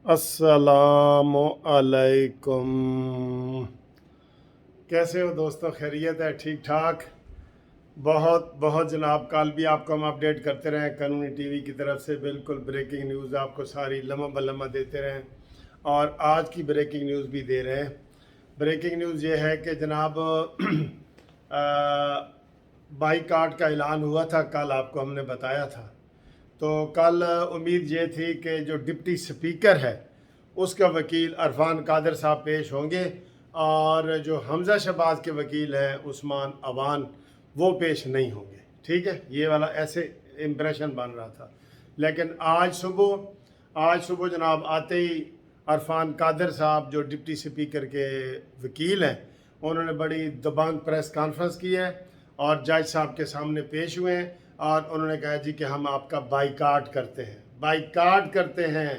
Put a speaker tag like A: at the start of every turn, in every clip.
A: अस्सलामु अलैकुम। कैसे हो दोस्तों? खैरियत है? ठीक ठाक। बहुत बहुत जनाब, कल भी आपको हम अपडेट करते रहे कानूनी टीवी की तरफ से, बिल्कुल ब्रेकिंग न्यूज़ आपको सारी लम्हा बलम्हा देते रहें, और आज की ब्रेकिंग न्यूज़ भी दे रहे हैं। ब्रेकिंग न्यूज़ ये है कि जनाब बाईकाट का ऐलान हुआ था, कल आपको हमने बताया था। तो कल उम्मीद ये थी कि जो डिप्टी स्पीकर है उसका वकील अरफान कादर साहब पेश होंगे, और जो हमज़ा शहबाज के वकील हैं उस्मान अवान, वो पेश नहीं होंगे। ठीक है, ये वाला ऐसे इम्प्रेशन बन रहा था। लेकिन आज सुबह जनाब आते ही अरफान कादर साहब जो डिप्टी स्पीकर के वकील हैं, उन्होंने बड़ी दबंग प्रेस कॉन्फ्रेंस की है और जज साहब के सामने पेश हुए हैं, और उन्होंने कहा जी कि हम आपका बाइकाट करते हैं।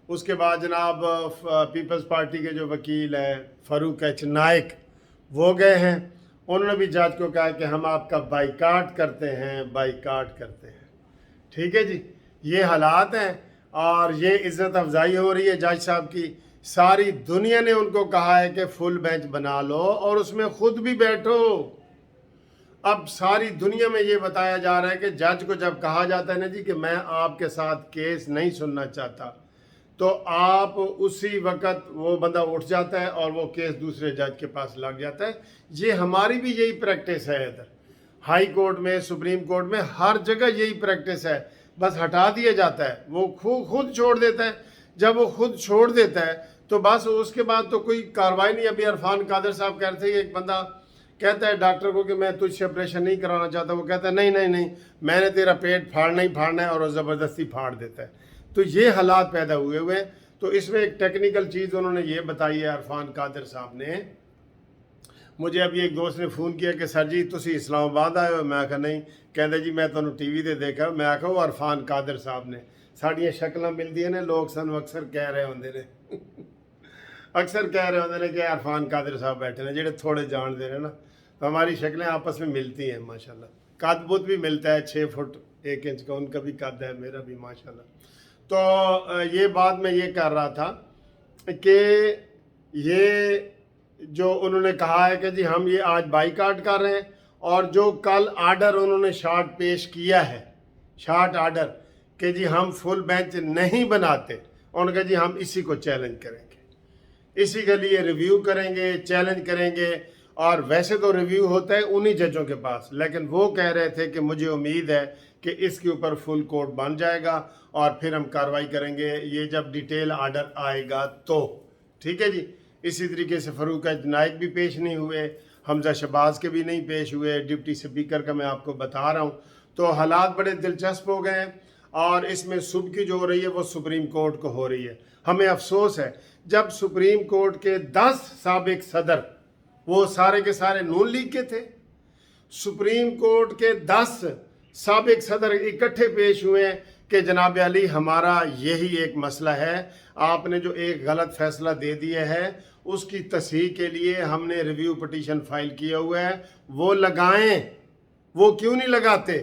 A: उसके बाद जनाब पीपल्स पार्टी के जो वकील हैं फ़ारूक एच नाइक, वो गए हैं, उन्होंने भी जज को कहा कि हम आपका बाइकाट करते हैं। ठीक है जी, ये हालात हैं, और ये इज़्ज़त अफजाई हो रही है जज साहब की। सारी दुनिया ने उनको कहा है कि फुल बेंच बना लो और उसमें खुद भी बैठो। अब सारी दुनिया में ये बताया जा रहा है कि जज को जब कहा जाता है ना जी कि मैं आपके साथ केस नहीं सुनना चाहता, तो आप उसी वक्त वो बंदा उठ जाता है और वो केस दूसरे जज के पास लग जाता है। ये हमारी भी यही प्रैक्टिस है इधर, हाई कोर्ट में, सुप्रीम कोर्ट में, हर जगह यही प्रैक्टिस है। बस हटा दिया जाता है, वो खुद छोड़ देता है। जब वो खुद छोड़ देता है तो बस उसके बाद तो कोई कार्रवाई नहीं। अभी अरफान कादर साहब कह रहे थे, एक बंदा कहता है डॉक्टर को कि मैं तुझसे ऑपरेशन नहीं कराना चाहता, वो कहता है नहीं नहीं नहीं, मैंने तेरा पेट फाड़ना ही फाड़ना है, और वो ज़बरदस्ती फाड़ देता है। तो ये हालात पैदा हुए हैं। तो इसमें एक टेक्निकल चीज़ उन्होंने ये बताई है अरफान कादर साहब ने। मुझे अभी एक दोस्त ने फ़ोन किया कि सर जी तुसी इस्लामाबाद आए हो, मैं आखा नहीं, कहते जी मैं तुहानू टीवी ते देखा। मैं आखा वो अरफान कादर साहब ने। साड़ियाँ शक्लां मिलदियां ने, लोग सानू अक्सर कह रहे होंदे ने अक्सर कह रहे होंदे ने कि अरफान कादर साहब बैठे ने, जेडे थोड़े जानते हैं ना। तो हमारी शक्लें आपस में मिलती हैं माशाल्लाह। कद बुत भी मिलता है, 6 फुट 1 इंच का उनका भी कद है, मेरा भी माशाल्लाह। तो ये बात मैं ये कर रहा था कि ये जो उन्होंने कहा है कि जी हम ये आज बाईकाट कर रहे हैं, और जो कल आर्डर उन्होंने शॉर्ट पेश किया है, शॉर्ट आर्डर कि जी हम फुल बेंच नहीं बनाते, उन्होंने कहा जी हम इसी को चैलेंज करेंगे, इसी के लिए रिव्यू करेंगे, चैलेंज करेंगे। और वैसे तो रिव्यू होता है उन्हीं जजों के पास, लेकिन वो कह रहे थे कि मुझे उम्मीद है कि इसके ऊपर फुल कोर्ट बन जाएगा और फिर हम कार्रवाई करेंगे, ये जब डिटेल आर्डर आएगा तो। ठीक है जी। इसी तरीके से फ़ारूक नाइक भी पेश नहीं हुए, हमज़ा शहबाज के भी नहीं पेश हुए, डिप्टी स्पीकर का मैं आपको बता रहा हूँ। तो हालात बड़े दिलचस्प हो गए हैं, और इसमें सुबह की जो हो रही है वो सुप्रीम कोर्ट को हो रही है। हमें अफसोस है, जब सुप्रीम कोर्ट के 10 साबिक सदर, वो सारे के सारे नून लीग के थे, सुप्रीम कोर्ट के 10 साबिक सदर इकट्ठे पेश हुए हैं कि जनाब अली हमारा यही एक मसला है, आपने जो एक गलत फैसला दे दिया है उसकी तस्हीह के लिए हमने रिव्यू पिटीशन फाइल किया हुआ है, वो लगाएं। वो क्यों नहीं लगाते?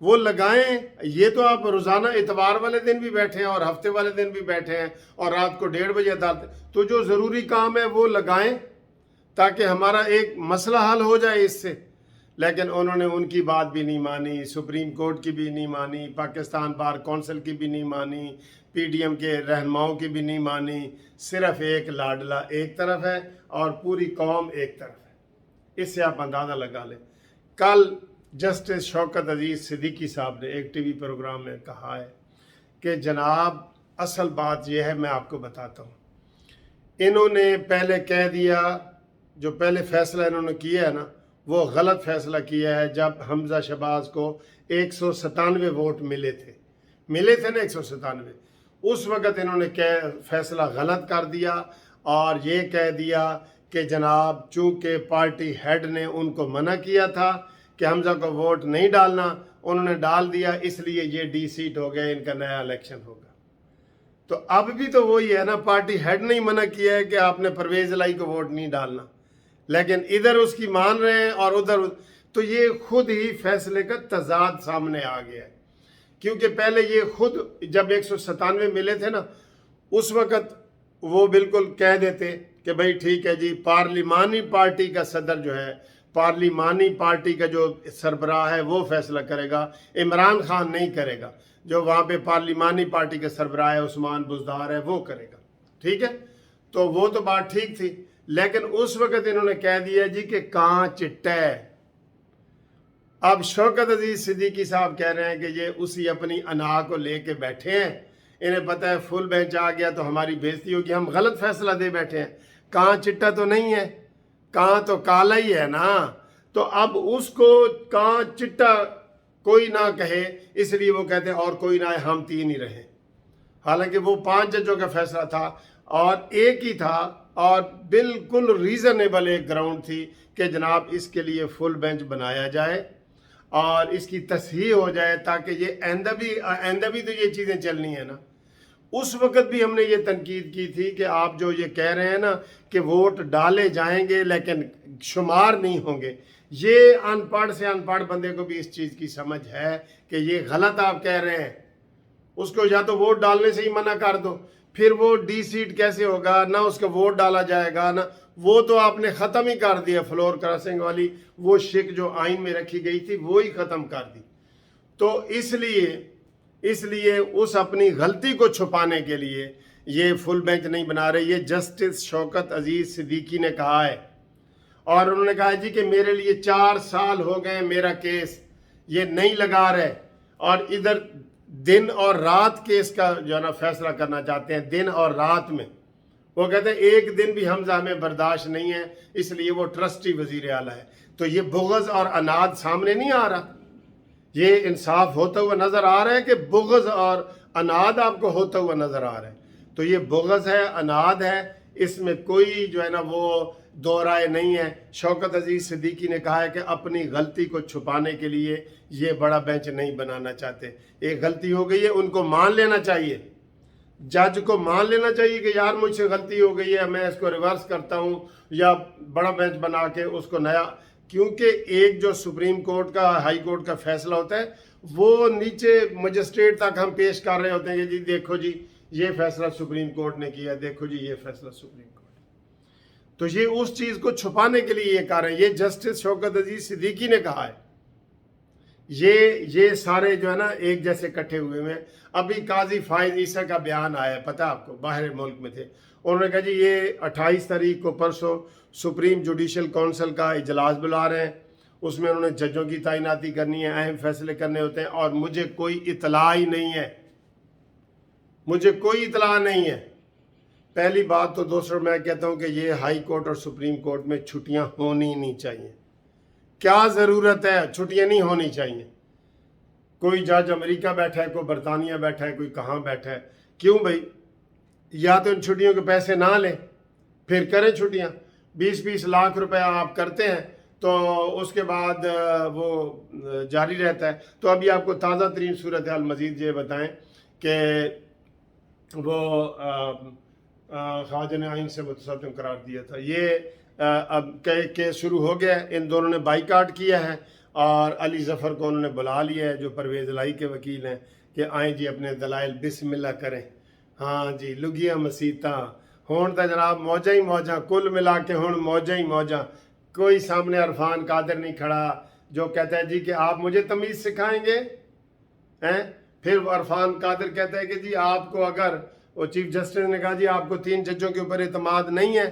A: वो लगाएं। ये तो आप रोज़ाना इतवार वाले दिन भी बैठे हैं और हफ्ते वाले दिन भी बैठे हैं, और रात को 1:30 बजे अदालत, तो जो ज़रूरी काम है वो लगाएं ताकि हमारा एक मसला हल हो जाए इससे। लेकिन उन्होंने उनकी बात भी नहीं मानी, सुप्रीम कोर्ट की भी नहीं मानी, पाकिस्तान बार कौंसिल की भी नहीं मानी, पीडीएम के रहनुमाओं की भी नहीं मानी। सिर्फ एक लाडला एक तरफ है और पूरी कौम एक तरफ है। इससे आप अंदाज़ा लगा लें। कल जस्टिस शौकत अजीज़ सिद्दीकी साहब ने एक टीवी प्रोग्राम में कहा है कि जनाब असल बात यह है, मैं आपको बताता हूँ, इन्होंने पहले कह दिया, जो पहले फैसला इन्होंने किया है ना, वो गलत फैसला किया है। जब हमज़ा शहबाज को 197 वोट मिले थे ना, 197, उस वक़्त इन्होंने क्या फैसला गलत कर दिया, और ये कह दिया कि जनाब चूँकि पार्टी हेड ने उनको मना किया था कि हमज़ा को वोट नहीं डालना, उन्होंने डाल दिया, इसलिए ये डी सीट हो गया, इनका नया इलेक्शन होगा। तो अब भी तो वही है ना, पार्टी हेड ने ही मना किया है कि आपने परवेज़ इलाही को वोट नहीं डालना, लेकिन इधर उसकी मान रहे हैं और उधर। तो ये खुद ही फैसले का तजाद सामने आ गया है, क्योंकि पहले ये खुद जब 197 मिले थे ना, उस वक़्त वो बिल्कुल कह देते कि भाई ठीक है जी, पार्लिमानी पार्टी का सदर जो है, पार्लिमानी पार्टी का जो सरबराह है वो फैसला करेगा, इमरान खान नहीं करेगा, जो वहाँ पे पार्लिमानी पार्टी का सरबराह है उस्मान बुज़दार है वो करेगा। ठीक है, तो वो तो बात ठीक थी, लेकिन उस वक़्त इन्होंने कह दिया जी कि कहाँ चिट्टा है। अब शौकत अजीज सिद्दीकी साहब कह रहे हैं कि ये उसी अपनी अना को लेके बैठे हैं, इन्हें पता है फुल बेंच आ गया तो हमारी बेइज्जती होगी, हम गलत फैसला दे बैठे हैं। कहाँ चिट्टा तो नहीं है, कहाँ तो काला ही है ना, तो अब उसको कहाँ चिट्टा कोई ना कहे, इसलिए वो कहते हैं और कोई ना आए, हम 3 ही रहे। हालांकि वो 5 जजों का फैसला था और एक ही था और बिल्कुल रीज़नेबल एक ग्राउंड थी कि जनाब इसके लिए फुल बेंच बनाया जाए और इसकी तस्हीह हो जाए, ताकि ये आइंदा भी तो ये चीज़ें चलनी है ना। उस वक़्त भी हमने ये तनकीद की थी कि आप जो ये कह रहे हैं ना कि वोट डाले जाएंगे लेकिन शुमार नहीं होंगे, ये अनपढ़ से अनपढ़ बंदे को भी इस चीज़ की समझ है कि ये गलत आप कह रहे हैं। उसको या तो वोट डालने से ही मना कर दो, फिर वो डी सीट कैसे होगा, ना उसका वोट डाला जाएगा ना, वो तो आपने ख़त्म ही कर दिया। फ्लोर क्रॉसिंग वाली वो शिक जो आइन में रखी गई थी वो ही ख़त्म कर दी। तो इसलिए उस अपनी गलती को छुपाने के लिए ये फुल बेंच नहीं बना रहे। ये जस्टिस शौकत अजीज सिद्दीकी ने कहा है और उन्होंने कहा जी कि मेरे लिए 4 साल हो गए मेरा केस ये नहीं लगा रहे, और इधर दिन और रात केस का जो है ना फैसला करना चाहते हैं, दिन और रात में। वो कहते हैं एक दिन भी हमजा हमें बर्दाश्त नहीं है, इसलिए वो ट्रस्टी वजीर आला है। तो ये बुग़्ज़ और अनाद सामने नहीं आ रहा, ये इंसाफ होता हुआ नज़र आ रहा है कि बुग़्ज़ और अनाद आपको होता हुआ नज़र आ रहा है। तो ये बुग़्ज़ है, अनाद है, इसमें कोई जो है ना वो दो राय नहीं है। शौकत अजीज सिद्दीकी ने कहा है कि अपनी गलती को छुपाने के लिए ये बड़ा बेंच नहीं बनाना चाहते। एक गलती हो गई है, उनको मान लेना चाहिए, जज को मान लेना चाहिए कि यार मुझसे गलती हो गई है, मैं इसको रिवर्स करता हूँ या बड़ा बेंच बना के उसको नया, क्योंकि एक जो सुप्रीम कोर्ट का हाई कोर्ट का फैसला होता है वो नीचे मजिस्ट्रेट तक हम पेश कर रहे होते हैं कि जी देखो जी ये फैसला सुप्रीम कोर्ट ने किया, देखो जी ये फैसला सुप्रीम कोर्ट। तो ये उस चीज़ को छुपाने के लिए ये कह रहे हैं। ये जस्टिस शौकत अजीज सिद्दीकी ने कहा है। ये सारे जो है ना एक जैसे इकट्ठे हुए हैं। अभी काजी फाइज ईसा का बयान आया, पता आपको, बाहर मुल्क में थे, उन्होंने कहा जी ये 28 तारीख को परसों सुप्रीम जुडिशल काउंसिल का इजलास बुला रहे हैं, उसमें उन्होंने जजों की तैनाती करनी है, अहम फैसले करने होते हैं और मुझे कोई इतला ही नहीं है, मुझे कोई इतला नहीं है। पहली बात तो दोस्तों मैं कहता हूँ कि ये हाई कोर्ट और सुप्रीम कोर्ट में छुट्टियाँ होनी नहीं चाहिए। क्या ज़रूरत है, छुट्टियाँ नहीं होनी चाहिए। कोई जज अमेरिका बैठा है, कोई बरतानिया बैठा है, कोई कहाँ बैठा है, क्यों भाई? या तो इन छुट्टियों के पैसे ना लें फिर करें छुट्टियाँ। 20-20 लाख रुपया आप करते हैं तो उसके बाद वो जारी रहता है। तो अभी आपको ताज़ा तरीन सूरत हाल मज़ीद ये बताएं कि वो ख्वाजा ने आइन से मुतसद्दिम करार दिया था। ये अब केस शुरू हो गया है, इन दोनों ने बाइकाट किया है और अली ज़फ़र को उन्होंने बुला लिया है जो परवेज़ लाई के वकील हैं कि आएँ जी अपने दलाइल बिस्मिल्लाह करें। हाँ जी, लुगिया मसीता होन तो जनाब मौजा ही मौजा, कुल मिला के होन मौजा ही मौजा। कोई सामने अरफान कादिर नहीं खड़ा जो कहता है जी कि आप मुझे तमीज़ सिखाएंगे हैं। फिर अरफान कादिर कहता है कि जी आपको, अगर वो चीफ जस्टिस ने कहा जी आपको 3 जजों के ऊपर एतमाद नहीं है,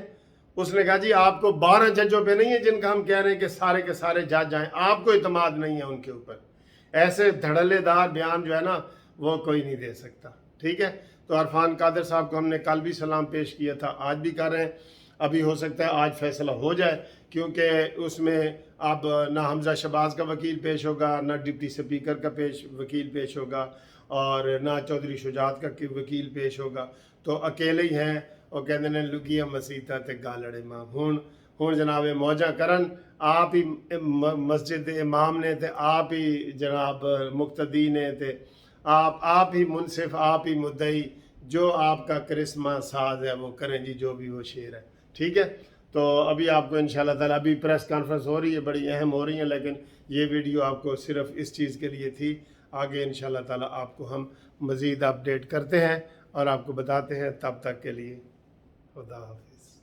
A: उसने कहा जी आपको 12 जजों पे नहीं है जिनका हम कह रहे हैं कि सारे के सारे जज आए, आपको एतमाद नहीं है उनके ऊपर। ऐसे धड़ल्लेदार बयान जो है ना वो कोई नहीं दे सकता। ठीक है, तो अरफान कादिर साहब को हमने कल भी सलाम पेश किया था, आज भी कर रहे हैं। अभी हो सकता है आज फैसला हो जाए, क्योंकि उसमें अब ना हमजा शहबाज का वकील पेश होगा, ना डिप्टी स्पीकर का वकील पेश होगा और ना चौधरी शुजात का वकील पेश होगा। तो अकेले ही हैं और कहते हैं लुगिया मसीता ते गालड़े मां। हुण जनाब मौजा करन, आप ही मस्जिद इमाम ने, ते आप ही जनाब मुक्तदी ने, ते आप ही मुनसिफ, आप ही मुद्दई, जो आपका करिश्मा साज है वो करें जी, जो भी वो शेर है। ठीक है, तो अभी आपको इंशाल्लाह ताला अभी प्रेस कॉन्फ्रेंस हो रही है, बड़ी अहम हो रही है, लेकिन ये वीडियो आपको सिर्फ इस चीज़ के लिए थी। आगे इंशाल्लाह ताला आपको हम मज़ीद अपडेट करते हैं। اور آپ کو بتاتے ہیں. تب تک کے لیے خدا حافظ.